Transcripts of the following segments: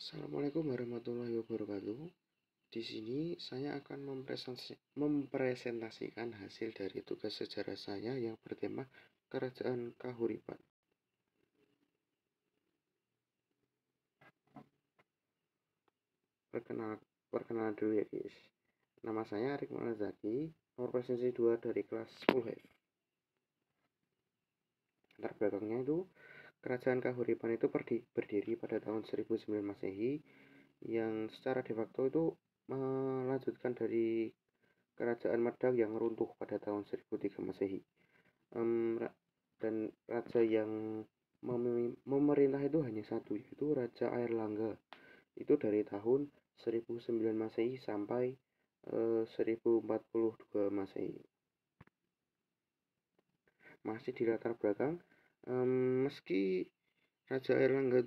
Assalamualaikum warahmatullahi wabarakatuh. Di sini saya akan mempresentasikan hasil dari tugas sejarah saya yang bertema Kerajaan Kahuripan. Perkenalan dulu ya guys. Nama saya Arik Zaki, nomor presensi 2 dari kelas 10F. Latar belakangnya itu Kerajaan Kahuripan itu berdiri pada tahun 1009 Masehi yang secara de facto itu melanjutkan dari Kerajaan Medak yang runtuh pada tahun 1003 Masehi. Dan raja yang memerintah itu hanya satu, yaitu Raja Airlangga. Itu dari tahun 1009 Masehi sampai 1042 Masehi. Masih di latar belakang, meski Raja Airlangga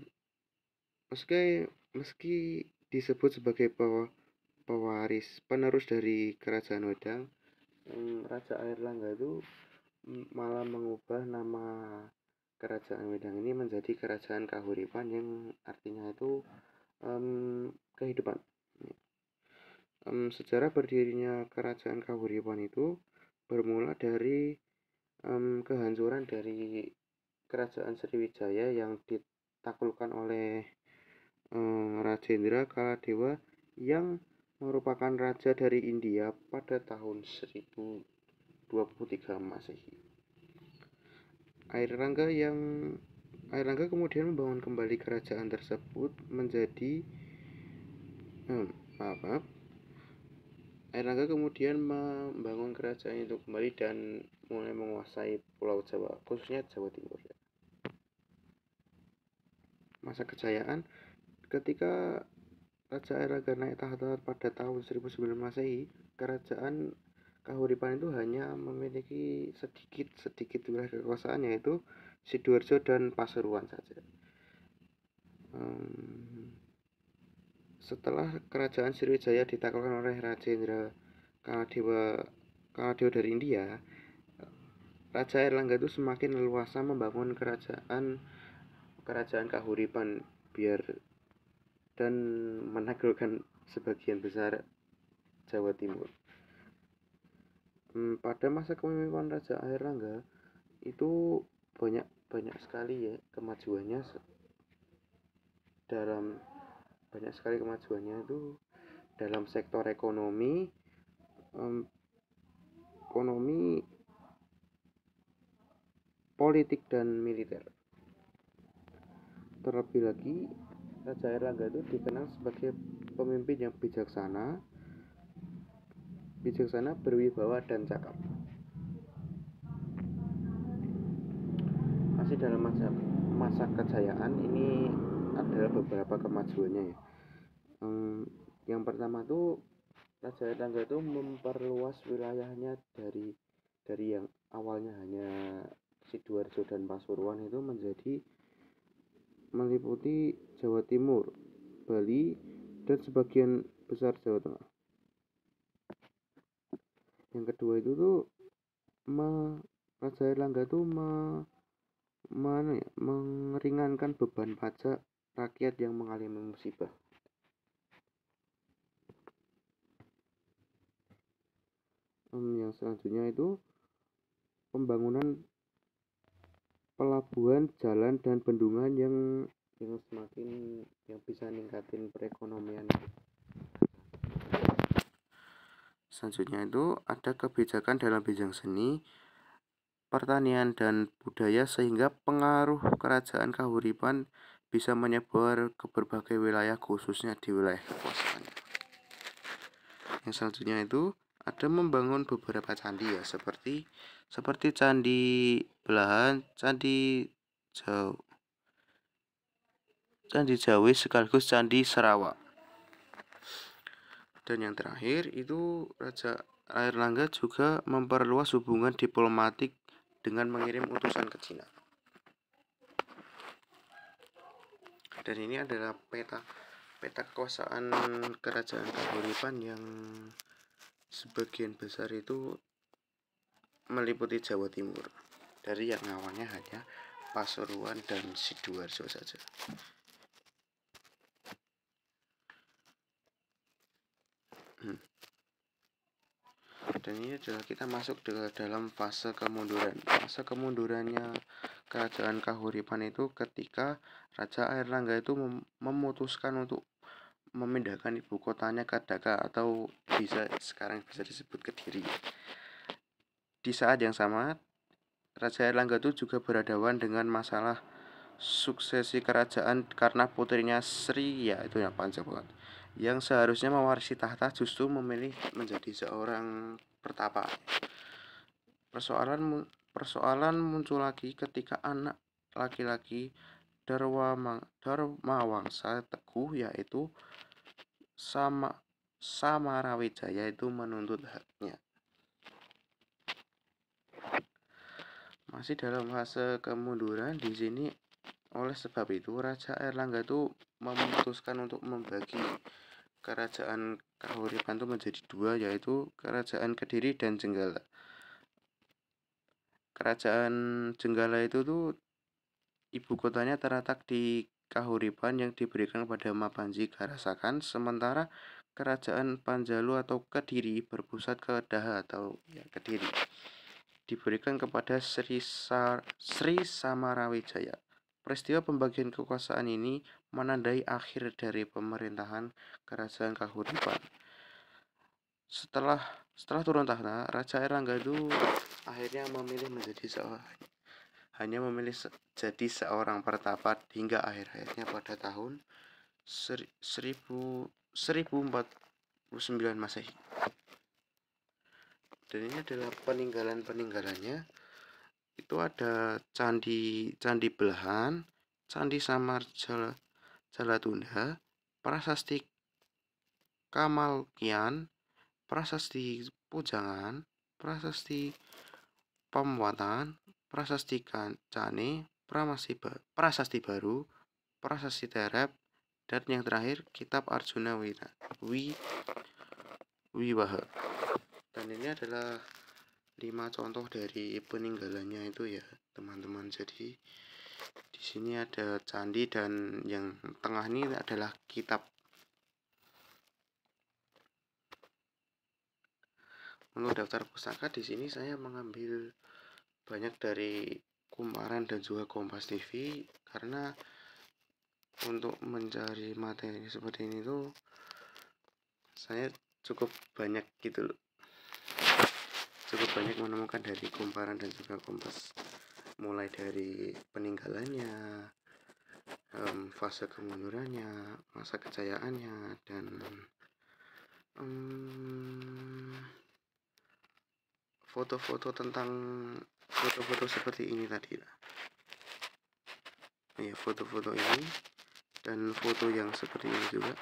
meski disebut sebagai penerus dari Kerajaan Wedang, Raja Airlangga itu malah mengubah nama Kerajaan Wedang ini menjadi Kerajaan Kahuripan yang artinya itu kehidupan. Sejarah berdirinya Kerajaan Kahuripan itu bermula dari kehancuran dari Kerajaan Sriwijaya yang ditaklukkan oleh Rajendra Kaladewa yang merupakan raja dari India pada tahun 1023 Masehi. Airlangga kemudian membangun kembali kerajaan tersebut menjadi Airlangga kemudian membangun kerajaan itu kembali dan mulai menguasai Pulau Jawa, khususnya Jawa Timur. Masa kejayaan ketika Raja Airlangga naik tahta pada tahun 1009 Masehi, Kerajaan Kahuripan itu hanya memiliki sedikit wilayah kekuasaan, yaitu Sidoarjo dan Pasuruan saja. Setelah Kerajaan Sriwijaya ditaklukkan oleh Rajendra Kaladewa dari India, Raja Airlangga itu semakin leluasa membangun kerajaan Kahuripan dan menaklukkan sebagian besar Jawa Timur. Pada masa kepemimpinan Raja Airlangga itu banyak sekali ya kemajuannya itu dalam sektor ekonomi, politik dan militer. Terlebih lagi, Raja Airlangga itu dikenal sebagai pemimpin yang bijaksana, berwibawa dan cakap. Masih dalam masa kejayaan ini adalah beberapa kemajuannya ya. Yang pertama tuh Raja Airlangga itu memperluas wilayahnya dari yang awalnya hanya Sidoarjo dan Pasuruan itu menjadi meliputi Jawa Timur, Bali, dan sebagian besar Jawa Tengah. Yang kedua itu tuh Raja Airlangga tuh meringankan beban pajak rakyat yang mengalami musibah. Yang selanjutnya itu pembangunan pelabuhan, jalan, dan bendungan yang bisa meningkatkan perekonomian. Selanjutnya itu ada kebijakan dalam bidang seni, pertanian, dan budaya sehingga pengaruh Kerajaan Kahuripan bisa menyebar ke berbagai wilayah, khususnya di wilayah kekuasaannya. Yang selanjutnya itu ada membangun beberapa candi ya, seperti Candi Belahan, Candi Jawi sekaligus Candi Sarawak. Dan yang terakhir itu Raja Airlangga juga memperluas hubungan diplomatik dengan mengirim utusan ke Cina. Dan ini adalah peta kekuasaan Kerajaan Kahuripan yang sebagian besar itu meliputi Jawa Timur, dari yang awalnya hanya Pasuruan dan Sidoarjo saja. Dan ini adalah kita masuk ke dalam fase kemunduran. Fase kemundurannya kerajaan Kahuripan itu ketika Raja Airlangga itu memutuskan untuk memindahkan ibu kotanya ke Dhaka atau sekarang bisa disebut Kediri. Di saat yang sama, Raja Airlangga itu juga berhadapan dengan masalah suksesi kerajaan karena putrinya Sri, ya itu yang panjang banget, yang seharusnya mewarisi tahta justru memilih menjadi seorang pertapa. Persoalan muncul lagi ketika anak laki-laki Dharmawangsa Teguh yaitu Samarawijaya itu menuntut haknya. Masih dalam fase kemunduran di sini. Oleh sebab itu, Raja Airlangga itu memutuskan untuk membagi kerajaan Kahuripan itu menjadi dua, yaitu Kerajaan Kediri dan Jenggala. Kerajaan Jenggala itu tuh ibu kotanya terletak di Kahuripan yang diberikan kepada Mapanji Karasakan, sementara Kerajaan Panjalu atau Kediri berpusat ke Daha atau Kediri diberikan kepada Sri Samarawijaya. Peristiwa pembagian kekuasaan ini menandai akhir dari pemerintahan Kerajaan Kahuripan. Setelah turun tahta, Raja Airlangga itu akhirnya memilih jadi seorang pertapa hingga akhir-akhirnya pada tahun 1049 Masehi. Dan ini adalah peninggalannya. Itu ada Candi Belahan, Candi Samar Jalatunda, Prasasti Kamalkian, Prasasti Pujangan, Prasasti Pembuatan, Prasasti Kancane, Prasasti Baru, Prasasti Terep, dan yang terakhir Kitab Arjuna Wiwaha. Dan ini adalah 5 contoh dari peninggalannya itu ya teman-teman. Jadi di sini ada candi dan yang tengah ini adalah kitab. Untuk daftar pustaka di sini saya mengambil banyak dari Kumparan dan juga Kompas TV karena untuk mencari materi seperti ini tuh saya cukup banyak gitu loh. Cukup banyak menemukan dari Kumparan dan juga Kompas, mulai dari peninggalannya, fase kemundurannya, masa kejayaannya, dan foto-foto seperti ini tadi lah. Ya, foto-foto ini dan foto yang seperti ini juga.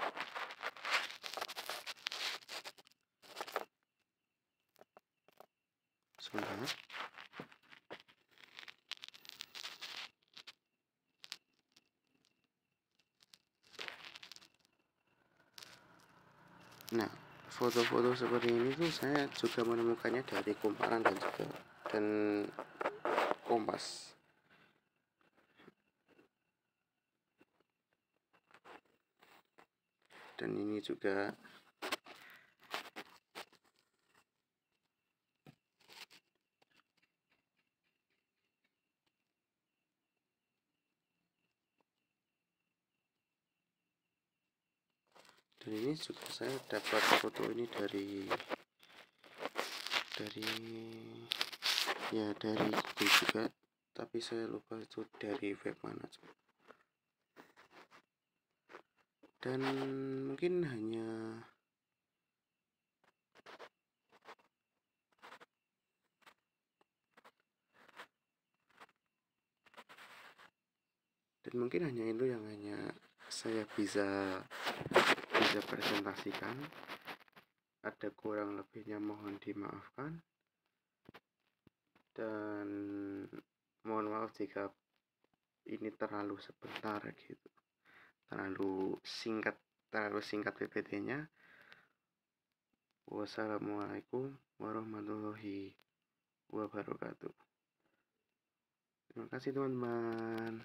Sebentar. Nah, foto-foto seperti ini tuh saya juga menemukannya dari Kumparan dan Kompas. Dan ini juga saya dapat foto ini dari Google juga, tapi saya lupa itu dari web mana. Dan mungkin hanya itu yang saya bisa presentasikan. Ada kurang lebihnya mohon dimaafkan, dan mohon maaf jika ini terlalu sebentar gitu, terlalu singkat PPT-nya. Wassalamualaikum warahmatullahi wabarakatuh. Terima kasih teman-teman.